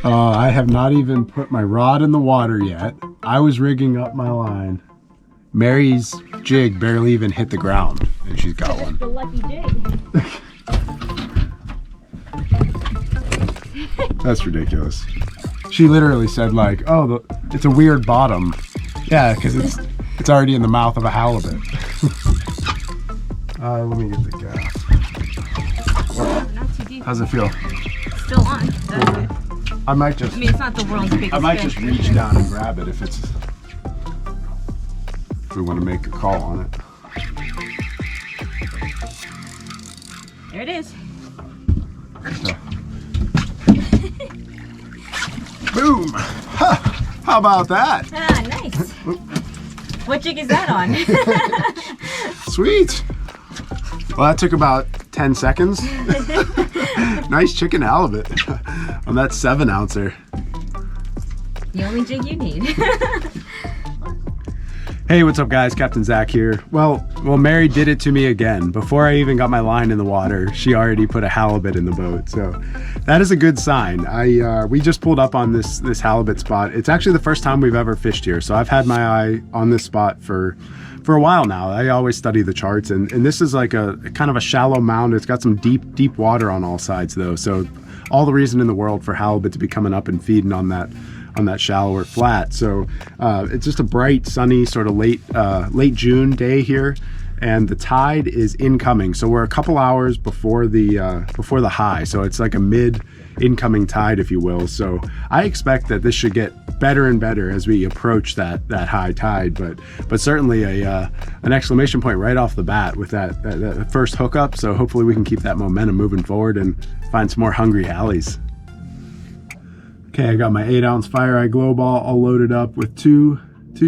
I have not even put my rod in the water yet. I was rigging up my line. Mary's jig barely even hit the ground, and she's got one. The lucky jig. That's ridiculous. She literally said like, "Oh, it's a weird bottom." Yeah, because it's already in the mouth of a halibut. Let me get the gas. Not too deep. How's it feel? Still on. That's good. I might just. I mean, it's not the world's biggest I might fish. just reach down and grab it if we want to make a call on it. There it is. Boom! Ha! How about that? Ah, nice. What jig is that on? Sweet. Well, that took about 10 seconds. Nice chicken halibut on that 7-ouncer. The only jig you need. Hey, what's up guys? Captain Zach here. Well, Mary did it to me again. Before I even got my line in the water, she already put a halibut in the boat. So that is a good sign. We just pulled up on this halibut spot. It's actually the first time we've ever fished here. So I've had my eye on this spot for a while now. I always study the charts, and this is like a kind of a shallow mound. It's got some deep water on all sides though. So all the reason in the world for halibut to be coming up and feeding on that shallower flat. So it's just a bright, sunny, sort of late June day here, and the tide is incoming. So we're a couple hours before the high. So it's like a mid incoming tide, if you will. So I expect that this should get better and better as we approach that high tide. But certainly an exclamation point right off the bat with that first hookup. So hopefully we can keep that momentum moving forward and find some more hungry hallies. Okay, I got my 8-ounce Fire Eye glow ball all loaded up with two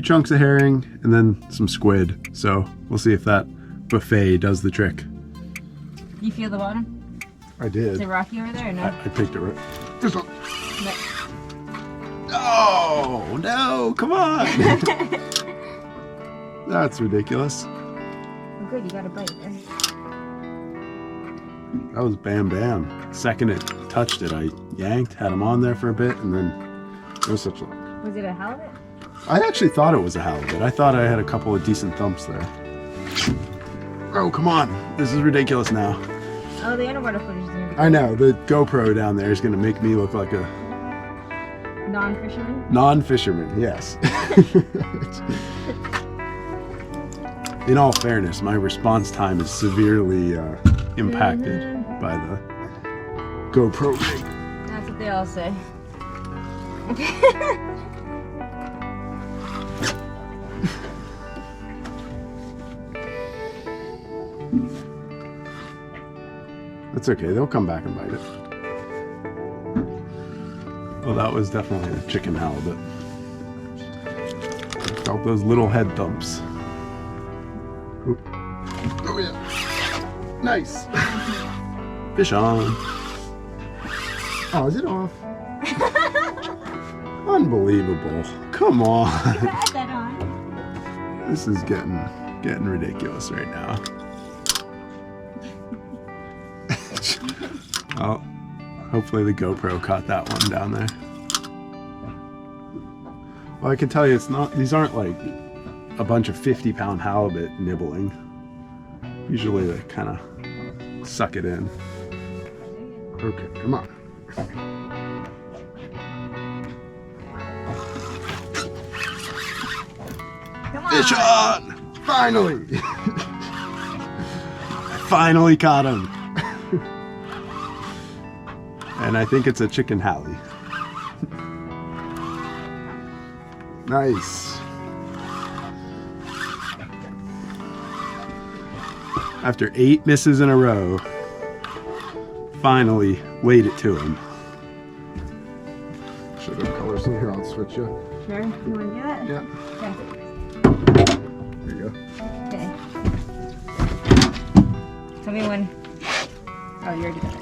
chunks of herring and then some squid. So we'll see if that buffet does the trick. You feel the bottom? I did. Is it rocky over there or no? I picked it right. This one. No. Oh, no, come on. That's ridiculous. Oh, good, you got a bite there. That was bam bam. Second it touched it, I yanked, had him on there for a bit, and then it was such a... Was it a halibut? I actually thought it was a halibut. I thought I had a couple of decent thumps there. Oh, come on. This is ridiculous now. Oh, the underwater footage is going to be I know, the GoPro down there is going to make me look like a... non-fisherman? Non-fisherman, yes. In all fairness, my response time is severely impacted by the GoPro rig. That's what they all say. That's okay, they'll come back and bite it. Well, that was definitely a chicken halibut. Felt those little head thumps. Oop. Oh yeah. Nice. Fish on. Oh, is it off? Unbelievable. Come on. You had that on. This is getting ridiculous right now. Well, hopefully the GoPro caught that one down there. Well, I can tell you these aren't like a bunch of 50-pound halibut nibbling. Usually they kind of suck it in. Okay, come on. Come on. Fish on! Finally! I finally caught him. And I think it's a chicken hallie. Nice. After 8 misses in a row, finally weighed it to him. Should have colors in here, I'll switch you. Sure, you want to do that? Yeah. Okay. There you go. Okay. Tell me when. Oh, you already got it.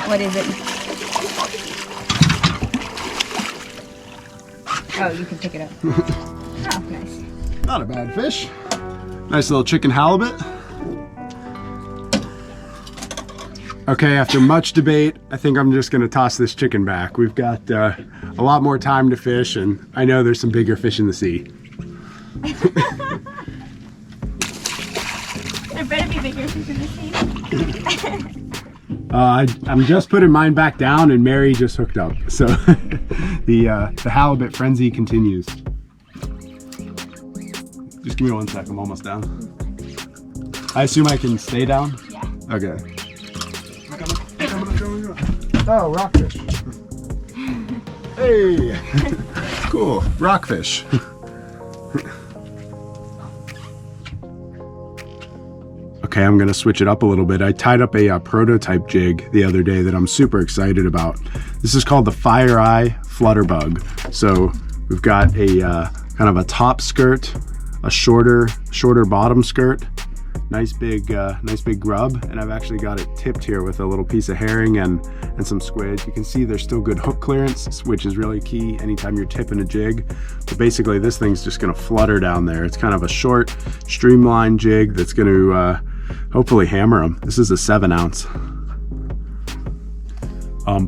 What is it? Oh, you can pick it up. Oh, nice. Not a bad fish. Nice little chicken halibut. Okay, after much debate, I think I'm just gonna toss this chicken back. We've got a lot more time to fish, and I know there's some bigger fish in the sea. There better be bigger fish in the sea. I'm just putting mine back down, and Mary just hooked up. So the halibut frenzy continues. Just give me 1 sec, I'm almost down. I assume I can stay down? Yeah. Okay. Oh, rockfish. Hey! Cool, rockfish. Okay, I'm gonna switch it up a little bit. I tied up a prototype jig the other day that I'm super excited about. This is called the Fire Eye Flutter Bug. So we've got a kind of a top skirt, a shorter bottom skirt, nice big grub, and I've actually got it tipped here with a little piece of herring and some squid. You can see there's still good hook clearance, which is really key anytime you're tipping a jig. But basically this thing's just gonna flutter down there. It's kind of a short, streamlined jig that's gonna hopefully hammer them. This is a 7 ounce.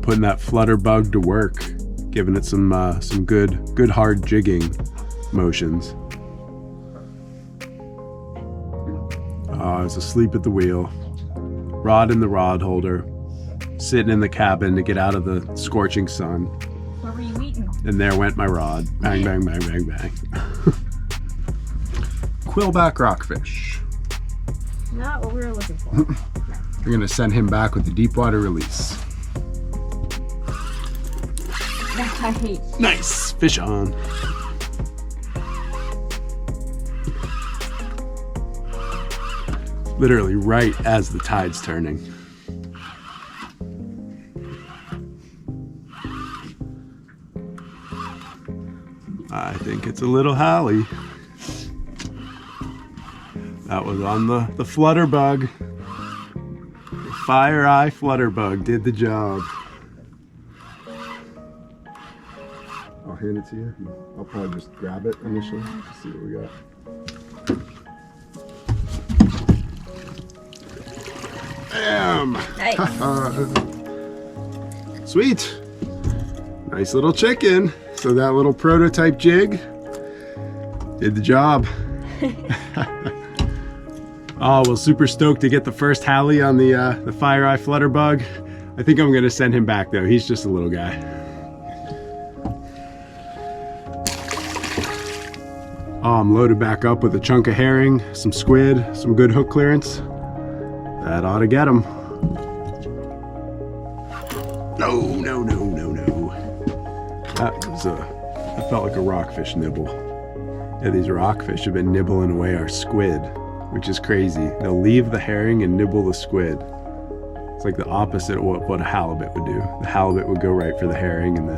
Putting that flutter bug to work, giving it some good hard jigging motions. I was asleep at the wheel, rod in the rod holder, sitting in the cabin to get out of the scorching sun. What were you eating? And there went my rod. Bang, bang, bang, bang, bang. Quillback rockfish. Not what we were looking for. We're gonna send him back with the deep water release. I hate. Nice, fish on. Literally right as the tide's turning. I think it's a little Hallie. That was on the flutter bug. The Fire Eye Flutter Bug did the job. I'll hand it to you. I'll probably just grab it initially to see what we got. Bam! Nice. Sweet. Nice little chicken. So that little prototype jig did the job. Oh, well, super stoked to get the first Hallie on the Fire Eye Flutter Bug. I think I'm gonna send him back though. He's just a little guy. Oh, I'm loaded back up with a chunk of herring, some squid, some good hook clearance. That ought to get him. No, no, no, no, no. That felt like a rockfish nibble. Yeah, these rockfish have been nibbling away our squid, which is crazy. They'll leave the herring and nibble the squid. It's like the opposite of what a halibut would do. The halibut would go right for the herring, and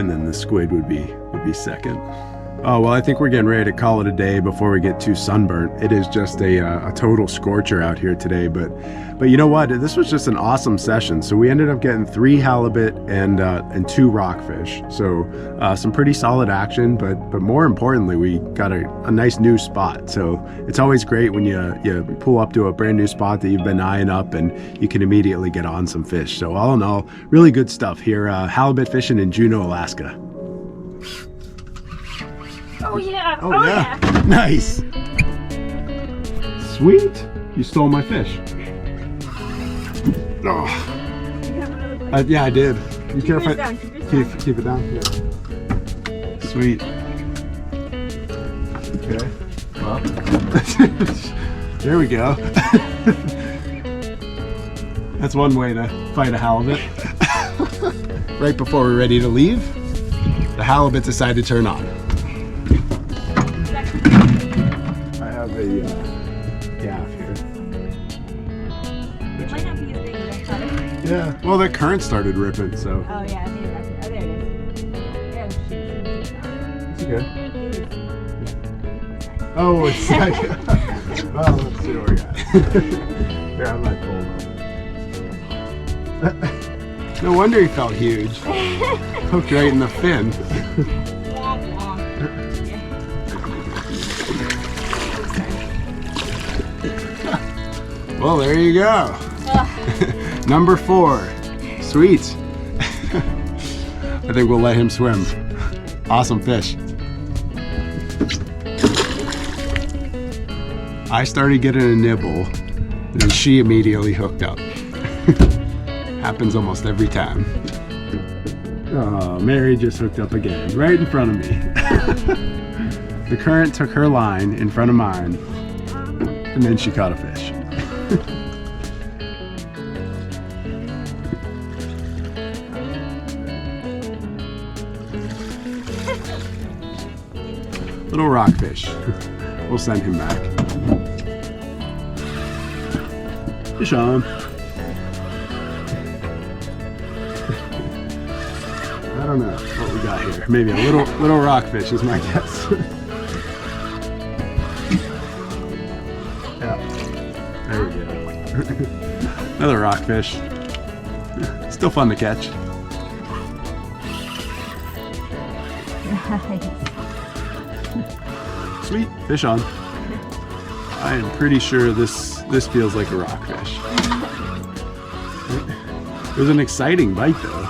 then the squid would be second. Oh, well, I think we're getting ready to call it a day before we get too sunburnt. It is just a total scorcher out here today, but you know what? This was just an awesome session. So we ended up getting 3 halibut and 2 rockfish. So some pretty solid action, but more importantly, we got a nice new spot. So it's always great when you pull up to a brand new spot that you've been eyeing up and you can immediately get on some fish. So all in all, really good stuff here. Halibut fishing in Juneau, Alaska. Oh yeah. Oh yeah. Nice. Sweet. You stole my fish. Oh. Yeah, I did. You care if I keep it down? Yeah. Sweet. Okay. Well. There we go. That's one way to fight a halibut. Right before we're ready to leave, the halibut decided to turn on. I have a gaff here. It might not be as big as I thought it would. Yeah, well, the current started ripping, so. Oh yeah, maybe that's it. Oh, there it is. It's okay. Oh, it's like, well, let's see what we got. Here, I might pull them. No wonder he felt huge. Hooked right in the fin. Well, there you go. Number 4. Sweet. I think we'll let him swim. Awesome fish. I started getting a nibble, and she immediately hooked up. Happens almost every time. Oh, Mary just hooked up again, right in front of me. The current took her line in front of mine, and then she caught a fish. Little rockfish. We'll send him back. Fish on. I don't know what we got here. Maybe a little rockfish is my guess. Yeah. There we go. Another rockfish. Still fun to catch. Nice. Sweet, fish on. I am pretty sure this feels like a rockfish. It was an exciting bite though.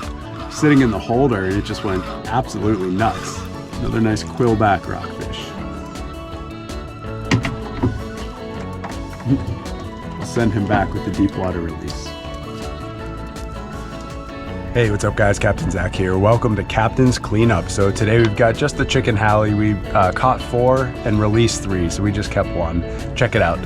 Sitting in the holder and it just went absolutely nuts. Another nice quillback rockfish. I'll send him back with the deep water release. Hey, what's up guys? Captain Zac here. Welcome to Captain's Cleanup. So today we've got just the chicken halle. We caught 4 and released 3, so we just kept 1. Check it out.